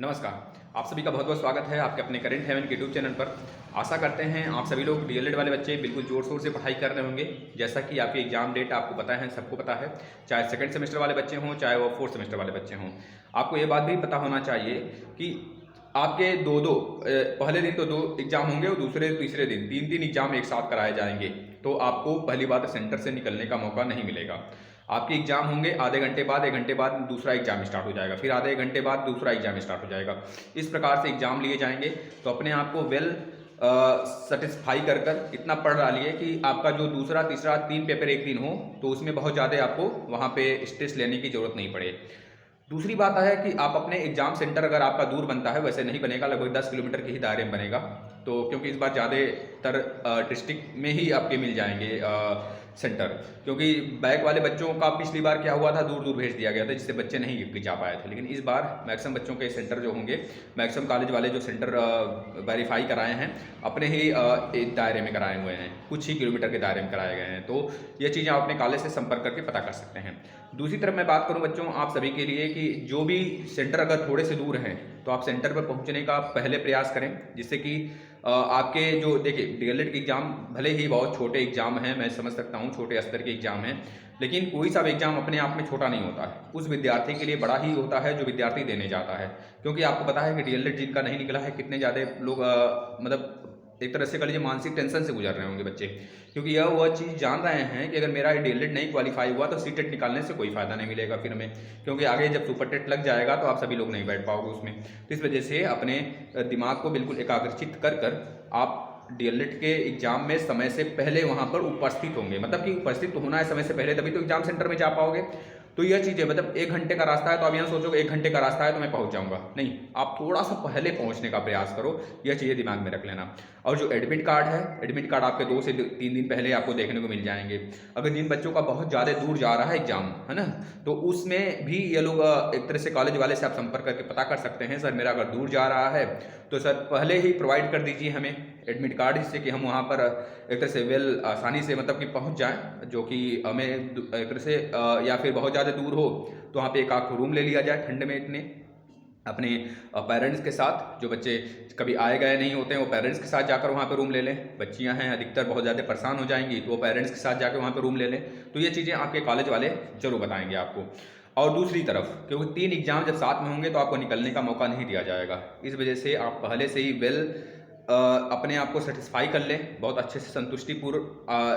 नमस्कार, आप सभी का बहुत बहुत स्वागत है आपके अपने करेंट हेवन के यूट्यूब चैनल पर। आशा करते हैं आप सभी लोग डीएलएड वाले बच्चे बिल्कुल जोर शोर से पढ़ाई कर रहे होंगे। जैसा कि आपकी एग्जाम डेट आपको पता है, सबको पता है, चाहे सेकंड सेमेस्टर वाले बच्चे हों, चाहे वो फोर्थ सेमेस्टर वाले बच्चे हों। आपको ये बात भी पता होना चाहिए कि आपके पहले दिन तो दो एग्जाम होंगे और दूसरे तीसरे दिन तीन एग्जाम एक साथ कराए जाएंगे। तो आपको पहली बात सेंटर से निकलने का मौका नहीं मिलेगा। आपके एग्जाम होंगे, आधे घंटे बाद एक घंटे बाद दूसरा एग्जाम स्टार्ट हो जाएगा, फिर आधे घंटे बाद दूसरा एग्जाम स्टार्ट हो जाएगा। इस प्रकार से एग्जाम लिए जाएंगे। तो अपने आप को वेल सेटिस्फाई कर इतना पढ़ डालिए कि आपका जो दूसरा तीसरा 3 पेपर एक दिन हो तो उसमें बहुत ज़्यादा आपको वहाँ पे स्ट्रेस लेने की ज़रूरत नहीं पड़े। दूसरी बात है कि आप अपने एग्जाम सेंटर अगर आपका दूर बनता है, वैसे नहीं बनेगा, लगभग 10 किलोमीटर के ही दायरे में बनेगा। तो क्योंकि इस बार ज़्यादातर डिस्ट्रिक्ट में ही आपके मिल जाएंगे सेंटर, क्योंकि बैक वाले बच्चों का पिछली बार क्या हुआ था, दूर दूर भेज दिया गया था जिससे बच्चे नहीं जा पाए थे। लेकिन इस बार मैक्सिमम बच्चों के सेंटर जो होंगे, मैक्सिमम कॉलेज वाले जो सेंटर वेरीफाई कराए हैं अपने ही दायरे में कराए हुए हैं, कुछ ही किलोमीटर के दायरे में कराए गए हैं। तो ये चीज़ें आप अपने कॉलेज से संपर्क करके पता कर सकते हैं। दूसरी तरफ मैं बात करूं बच्चों आप सभी के लिए कि जो भी सेंटर अगर थोड़े से दूर हैं तो आप सेंटर पर पहुंचने का पहले प्रयास करें, जिससे कि आपके जो देखिए डीएलएड के एग्ज़ाम भले ही बहुत छोटे एग्ज़ाम हैं, मैं समझ सकता हूं छोटे स्तर के एग्ज़ाम हैं, लेकिन कोई सा भी एग्ज़ाम अपने आप में छोटा नहीं होता है। उस विद्यार्थी के लिए बड़ा ही होता है जो विद्यार्थी देने जाता है। क्योंकि आपको पता है कि डीएलएड जिनका नहीं निकला है, कितने ज़्यादा लोग मतलब एक तरह से कह लीजिए मानसिक टेंशन से गुजर रहे होंगे बच्चे, क्योंकि यह वह चीज़ जान रहे हैं कि अगर मेरा डीएलएड नहीं क्वालिफाई हुआ तो सीटेट निकालने से कोई फ़ायदा नहीं मिलेगा फिर हमें, क्योंकि आगे जब सुपर टेट लग जाएगा तो आप सभी लोग नहीं बैठ पाओगे उसमें। तो इस वजह से अपने दिमाग को बिल्कुल एकाग्रचित कर आप डीएलएड के एग्जाम में समय से पहले वहाँ पर उपस्थित होंगे। मतलब कि उपस्थित होना है समय से पहले, तभी तो एग्जाम सेंटर में जा पाओगे। तो यह चीज़ है, मतलब 1 घंटे का रास्ता है तो आप यहाँ सोचोगे 1 घंटे का रास्ता है तो मैं पहुँच जाऊँगा, नहीं, आप थोड़ा सा पहले पहुँचने का प्रयास करो। यह चीज़ें दिमाग में रख लेना। और जो एडमिट कार्ड है, एडमिट कार्ड आपके 2 से 3 दिन पहले आपको देखने को मिल जाएंगे। अगर जिन बच्चों का बहुत ज़्यादा दूर जा रहा है एग्जाम, है ना, तो उसमें भी ये लोग एक तरह से कॉलेज वाले से आप संपर्क करके पता कर सकते हैं, सर मेरा अगर दूर जा रहा है तो सर पहले ही प्रोवाइड कर दीजिए हमें एडमिट कार्ड, जिससे कि हम वहाँ पर एक तरह से वेल आसानी से मतलब कि पहुँच जाएँ। जो कि हमें एक तरह से या फिर बहुत ज़्यादा दूर हो तो वहाँ पे एक आध रूम ले लिया जाए ठंड में इतने, अपने पेरेंट्स के साथ। जो बच्चे कभी आए गए नहीं होते हैं वो पेरेंट्स के साथ जाकर वहाँ पे रूम ले लें। बच्चियाँ हैं अधिकतर बहुत ज़्यादा परेशान हो जाएंगी तो वो पेरेंट्स के साथ जाकर वहाँ पे रूम ले लें। तो ये चीज़ें आपके कॉलेज वाले जरूर बताएंगे आपको। और दूसरी तरफ क्योंकि 3 एग्जाम जब साथ में होंगे तो आपको निकलने का मौका नहीं दिया जाएगा, इस वजह से आप पहले से ही वेल अपने आप को सेटिस्फाई कर लें, बहुत अच्छे से संतुष्टिपूर्ण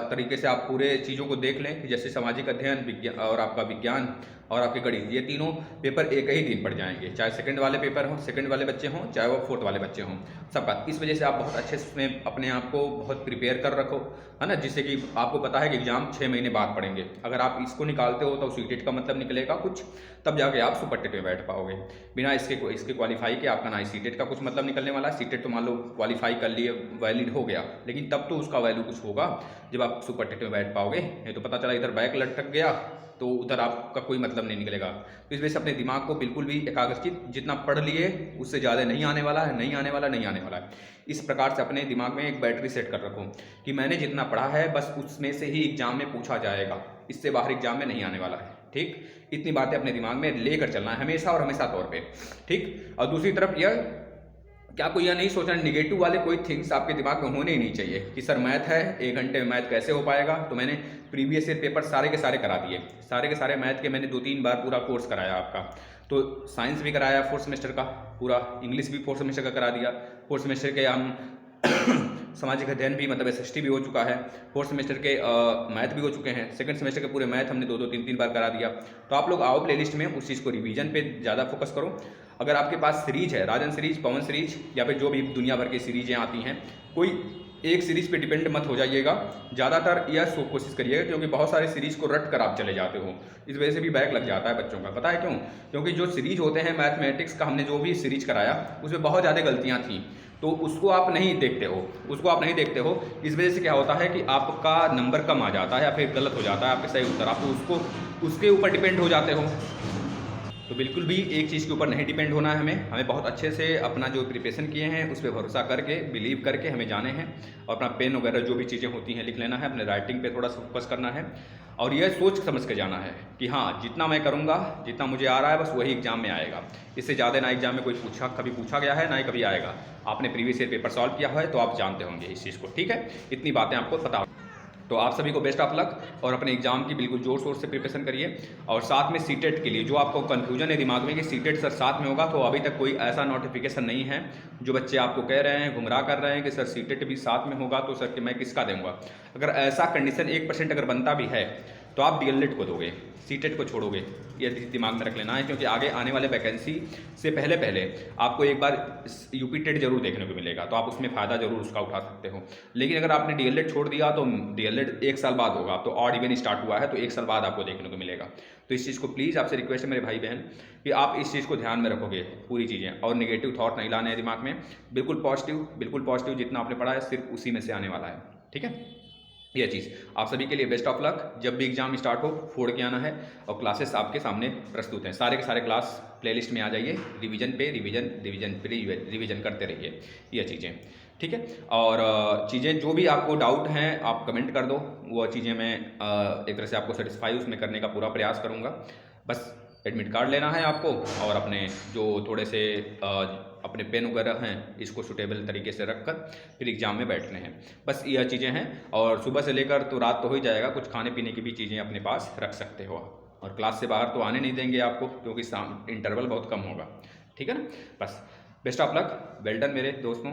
तरीके से आप पूरे चीज़ों को देख लें कि जैसे सामाजिक अध्ययन, विज्ञान और आपका विज्ञान और आपके गणित, ये तीनों पेपर एक ही दिन पड़ जाएंगे, चाहे सेकंड वाले पेपर हों, सेकंड वाले बच्चे हों, चाहे वो फोर्थ वाले बच्चे हों, सबका। इस वजह से आप बहुत अच्छे से अपने आप को बहुत प्रिपेयर कर रखो, है ना, जिससे कि आपको पता है कि एग्जाम 6 महीने बाद पढ़ेंगे। अगर आप इसको निकालते हो तो सीटेट का मतलब निकलेगा कुछ, तब जाके आप सुपर टेट में बैठ पाओगे। बिना इसके क्वालिफाई के आपका ना सीटेट का कुछ मतलब निकलने वाला है। सीटेट तो मान लो क्वालिफाई कर लिए, वैलिड हो गया, लेकिन तब तो उसका वैल्यू कुछ होगा जब आप सुपर टेट में बैठ पाओगे। नहीं तो पता चला इधर बैक लटक गया तो उधर आपका कोई मतलब नहीं निकलेगा। तो इस वजह से अपने दिमाग को बिल्कुल भी एकाग्रचित, जितना पढ़ लिए उससे ज़्यादा नहीं आने वाला है, नहीं आने वाला, नहीं आने वाला है। इस प्रकार से अपने दिमाग में एक बैटरी सेट कर रखो कि मैंने जितना पढ़ा है बस उसमें से ही एग्जाम में पूछा जाएगा, इससे बाहर एग्जाम में नहीं आने वाला है। ठीक, इतनी बातें अपने दिमाग में लेकर चलना है हमेशा और हमेशा तौर पर। ठीक, और दूसरी तरफ यह क्या आपको यह नहीं सोचना, निगेटिव वाले कोई थिंग्स आपके दिमाग में होने ही नहीं चाहिए कि सर मैथ है, 1 घंटे में मैथ कैसे हो पाएगा। तो मैंने प्रीवियस ईयर पेपर सारे के सारे करा दिए, सारे के सारे मैथ के मैंने 2-3 बार पूरा कोर्स कराया आपका। तो साइंस भी कराया 4th सेमेस्टर का पूरा, इंग्लिश भी 4th सेमेस्टर का करा दिया, 4th सेमेस्टर के हम सामाजिक अध्ययन भी मतलब एसएसटी भी हो चुका है, 4th सेमेस्टर के मैथ भी हो चुके हैं, सेकंड सेमेस्टर के पूरे मैथ हमने 2-2, 3-3 बार करा दिया। तो आप लोग आओ प्लेलिस्ट में उस चीज़ को रिवीजन पे ज़्यादा फोकस करो। अगर आपके पास सीरीज है, राजन सीरीज, पवन सीरीज या फिर जो भी दुनिया भर की सीरीजें आती हैं, कोई एक सीरीज पे डिपेंड मत हो जाइएगा, ज़्यादातर यह कोशिश करिएगा, क्योंकि बहुत सारे सीरीज को रट कर आप चले जाते हो, इस वजह से भी बैक लग जाता है बच्चों का। पता है क्यों? क्योंकि जो सीरीज होते हैं मैथमेटिक्स का, हमने जो भी सीरीज कराया उसमें बहुत ज़्यादा गलतियाँ थीं, तो उसको आप नहीं देखते हो, इस वजह से क्या होता है कि आपका नंबर कम आ जाता है या फिर गलत हो जाता है आपके सही उत्तर, आप तो उसके ऊपर डिपेंड हो जाते हो। तो बिल्कुल भी एक चीज़ के ऊपर नहीं डिपेंड होना है हमें बहुत अच्छे से अपना जो प्रिपरेशन किए हैं उस पर भरोसा करके बिलीव करके हमें जाने हैं और अपना पेन वगैरह जो भी चीज़ें होती हैं लिख लेना है, अपने राइटिंग पे थोड़ा सा फोकस करना है और यह सोच समझ के जाना है कि हाँ जितना मैं करूँगा, जितना मुझे आ रहा है बस वही एग्जाम में आएगा। इससे ज़्यादा ना एग्जाम में कोई कभी पूछा गया है ना ही कभी आएगा। आपने प्रीवियस ईयर पेपर सॉल्व किया है तो आप जानते होंगे इस चीज़ को, ठीक है। इतनी बातें आपको पता। तो आप सभी को बेस्ट ऑफ लक और अपने एग्जाम की बिल्कुल जोर शोर से प्रिपरेशन करिए। और साथ में सीटेट के लिए जो आपको कन्फ्यूजन है दिमाग में कि सीटेट सर साथ में होगा, तो अभी तक कोई ऐसा नोटिफिकेशन नहीं है। जो बच्चे आपको कह रहे हैं, गुमराह कर रहे हैं कि सर सीटेट भी साथ में होगा तो सर कि मैं किसका दूंगा, अगर ऐसा कंडीशन 1% अगर बनता भी है तो आप डीएलएड को दोगे, सीटेट को छोड़ोगे, ये दिमाग में रख लेना है। क्योंकि आगे आने वाले वैकेंसी से पहले आपको एक बार यूपी टेट जरूर देखने को मिलेगा, तो आप उसमें फ़ायदा जरूर उसका उठा सकते हो। लेकिन अगर आपने डीएलएड छोड़ दिया तो डीएलएड 1 साल बाद होगा, तो ऑड इवन स्टार्ट हुआ है तो 1 साल बाद आपको देखने को मिलेगा। तो इस चीज़ को प्लीज़ आपसे रिक्वेस्ट है मेरे भाई बहन कि आप इस चीज़ को ध्यान में रखोगे पूरी चीज़ें, और नेगेटिव थॉट नहीं लाने हैं दिमाग में। बिल्कुल पॉजिटिव जितना आपने पढ़ा है सिर्फ उसी में से आने वाला है, ठीक है। यह चीज़ आप सभी के लिए बेस्ट ऑफ लक। जब भी एग्जाम स्टार्ट हो फोड़ के आना है और क्लासेस आपके सामने प्रस्तुत हैं। सारे के सारे क्लास प्लेलिस्ट में आ जाइए, रिवीजन पे रिवीजन करते रहिए यह चीज़ें, ठीक है। और चीज़ें जो भी आपको डाउट हैं आप कमेंट कर दो, वो चीज़ें मैं एक तरह से आपको सेटिस्फाई उसमें करने का पूरा प्रयास करूँगा। बस एडमिट कार्ड लेना है आपको और अपने जो थोड़े से अपने पेन वगैरह हैं इसको सुटेबल तरीके से रखकर फिर एग्ज़ाम में बैठने हैं। बस यह चीज़ें हैं। और सुबह से लेकर तो रात तो हो ही जाएगा, कुछ खाने पीने की भी चीज़ें अपने पास रख सकते हो। और क्लास से बाहर तो आने नहीं देंगे आपको क्योंकि इंटरवल बहुत कम होगा, ठीक है ना। बस best of luck, well done मेरे दोस्तों।